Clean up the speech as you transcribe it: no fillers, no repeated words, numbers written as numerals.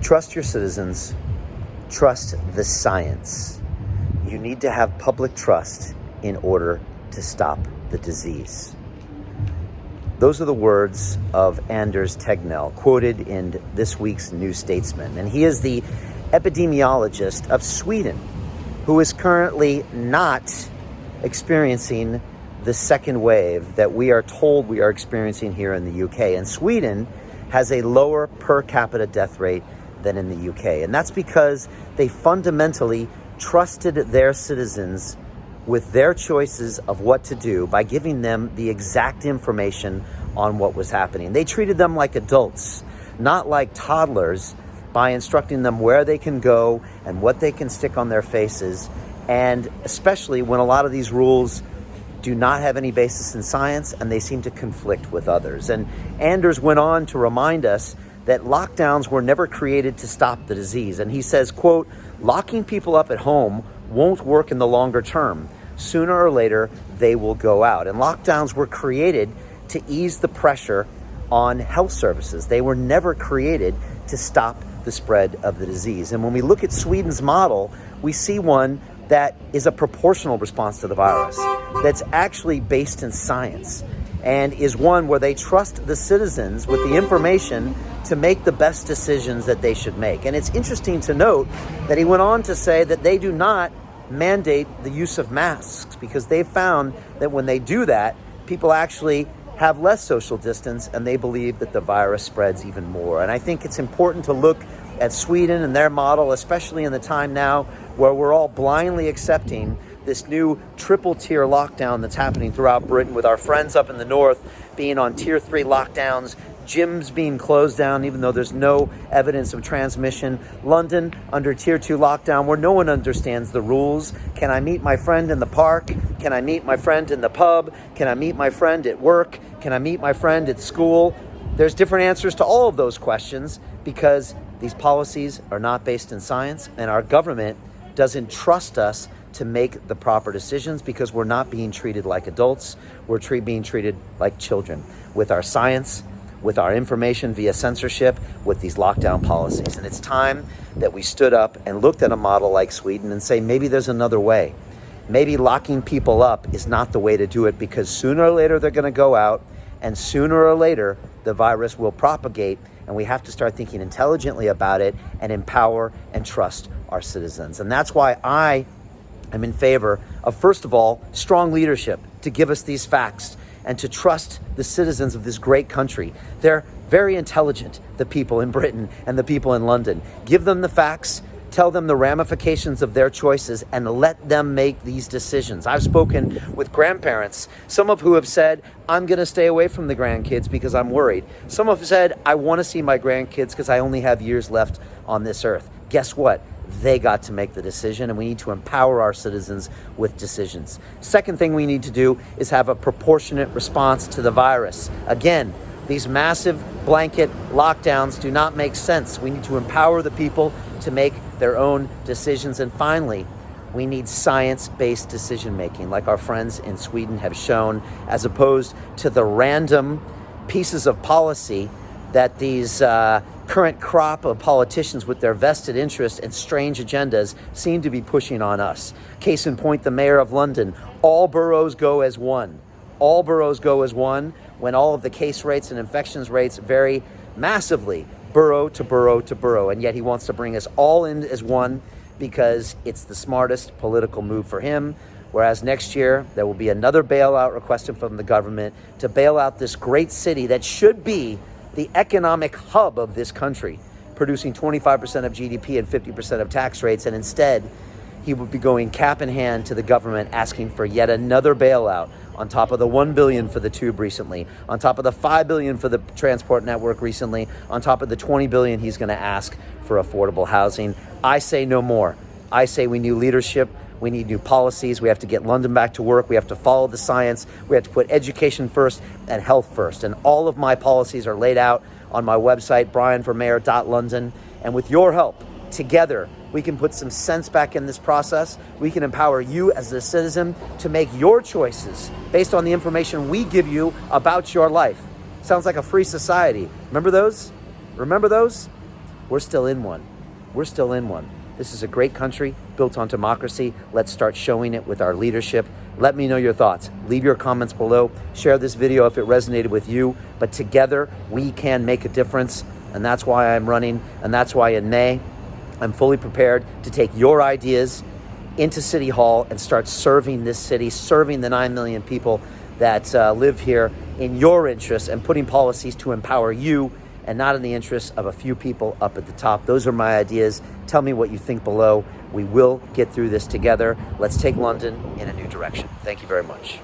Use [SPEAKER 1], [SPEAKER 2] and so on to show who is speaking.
[SPEAKER 1] Trust your citizens. Trust the science. You need to have public trust in order to stop the disease. Those are the words of Anders Tegnell, quoted in this week's New Statesman. And he is the epidemiologist of Sweden, who is currently not experiencing the second wave that we are told we are experiencing here in the UK. And Sweden has a lower per capita death rate than in the UK. And that's because they fundamentally trusted their citizens with their choices of what to do by giving them the exact information on what was happening. They treated them like adults, not like toddlers, by instructing them where they can go and what they can stick on their faces. And especially when a lot of these rules do not have any basis in science and they seem to conflict with others. And Anders went on to remind us that lockdowns were never created to stop the disease. And he says, quote, "Locking people up at home won't work in the longer term. Sooner or later, they will go out." And lockdowns were created to ease the pressure on health services. They were never created to stop the spread of the disease. And when we look at Sweden's model, we see one that is a proportional response to the virus, that's actually based in science, and is one where they trust the citizens with the information to make the best decisions that they should make. And it's interesting to note that he went on to say that they do not mandate the use of masks, because they found that when they do that, people actually have less social distance and they believe that the virus spreads even more. And I think it's important to look at Sweden and their model, especially in the time now where we're all blindly accepting this new triple tier lockdown that's happening throughout Britain, with our friends up in the north being on tier 3 lockdowns, gyms being closed down even though there's no evidence of transmission, London under tier 2 lockdown where no one understands the rules. Can I meet my friend in the park? Can I meet my friend in the pub? Can I meet my friend at work? Can I meet my friend at school? There's different answers to all of those questions because these policies are not based in science, and our government doesn't trust us to make the proper decisions because we're not being treated like adults. We're being treated like children with our science, with our information via censorship, with these lockdown policies. And it's time that we stood up and looked at a model like Sweden and say, maybe there's another way. Maybe locking people up is not the way to do it, because sooner or later they're going to go out, and sooner or later the virus will propagate, and we have to start thinking intelligently about it and empower and trust our citizens. And that's why I'm in favor of, first of all, strong leadership to give us these facts and to trust the citizens of this great country. They're very intelligent, the people in Britain and the people in London. Give them the facts, tell them the ramifications of their choices, and let them make these decisions. I've spoken with grandparents, some of who have said, I'm going to stay away from the grandkids because I'm worried. Some have said, I want to see my grandkids because I only have years left on this earth. Guess what? They got to make the decision, and we need to empower our citizens with decisions. Second thing we need to do is have a proportionate response to the virus. Again, these massive blanket lockdowns do not make sense. We need to empower the people to make their own decisions. And finally, we need science-based decision-making, like our friends in Sweden have shown, as opposed to the random pieces of policy that these current crop of politicians with their vested interests and strange agendas seem to be pushing on us. Case in point, the mayor of London. All boroughs go as one. All boroughs go as one when all of the case rates and infections rates vary massively, borough to borough to borough. And yet he wants to bring us all in as one because it's the smartest political move for him. Whereas next year, there will be another bailout requested from the government to bail out this great city that should be the economic hub of this country, producing 25% of GDP and 50% of tax rates. And instead, he would be going cap in hand to the government, asking for yet another bailout on top of the $1 billion for the tube recently, on top of the $5 billion for the transport network recently, on top of the $20 billion he's going to ask for affordable housing. I say no more. I say we need leadership. We need new policies. We have to get London back to work. We have to follow the science. We have to put education first and health first. And all of my policies are laid out on my website, brianformayor.london. And with your help, together, we can put some sense back in this process. We can empower you as a citizen to make your choices based on the information we give you about your life. Sounds like a free society. Remember those? Remember those? We're still in one. We're still in one. This is a great country built on democracy. Let's start showing it with our leadership. Let me know your thoughts. Leave your comments below. Share this video if it resonated with you. But together, we can make a difference. And that's why I'm running. And that's why in May, I'm fully prepared to take your ideas into City Hall and start serving this city, serving the 9 million people that live here in your interests and putting policies to empower you and not in the interests of a few people up at the top. Those are my ideas. Tell me what you think below. We will get through this together. Let's take London in a new direction. Thank you very much.